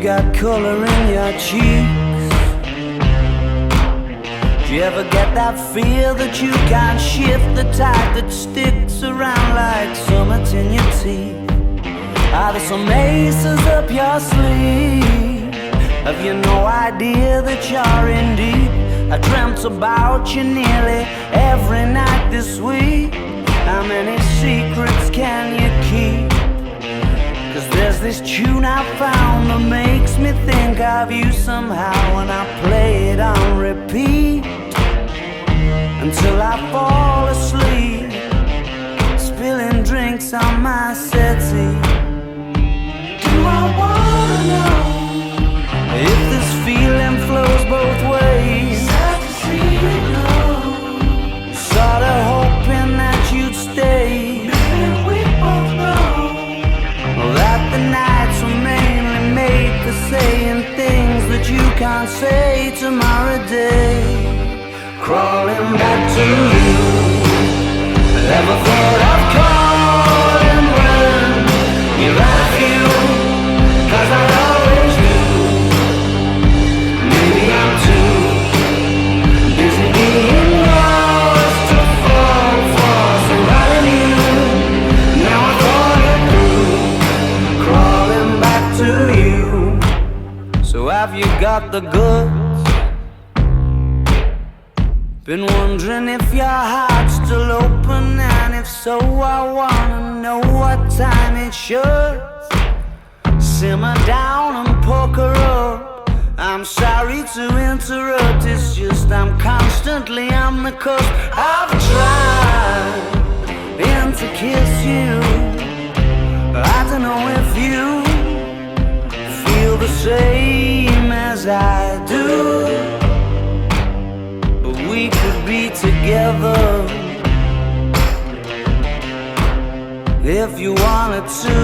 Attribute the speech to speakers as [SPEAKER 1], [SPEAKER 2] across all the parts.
[SPEAKER 1] got color in your cheeks? Do you ever get that feel that you can't shift, the tide that sticks around like summits in your teeth? Are there some aces up your sleeve? Have you no idea that you're in deep? I dreamt about you nearly every night this week. How many secrets can you keep? 'Cause there's this tune I found that makes me think of you somehow, and I play it on repeat until I fall asleep, spilling drinks on my settee. Do I wanna know if this feeling flows both ways? Sad to see you go. Sorta hoping that you'd stay. Maybe we both know that the nights were mainly made for saying things that you can't say tomorrow day. Crawling back to you, never thought of calling when you're out of you, 'cause I always do. Maybe I'm too busy being lost to fall for somebody new. Now I thought it through, crawling back to you. So have you got the goods? Been wondering if your heart's still open, and if so, I wanna know what time it should. Simmer down and poker up. I'm sorry to interrupt, it's just I'm constantly on the cusp. I've tried to kiss you. I don't know if you feel the same as I do, but we could be together if you wanted to.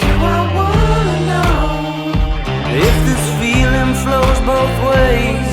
[SPEAKER 1] Do I wanna know if this feeling flows both ways?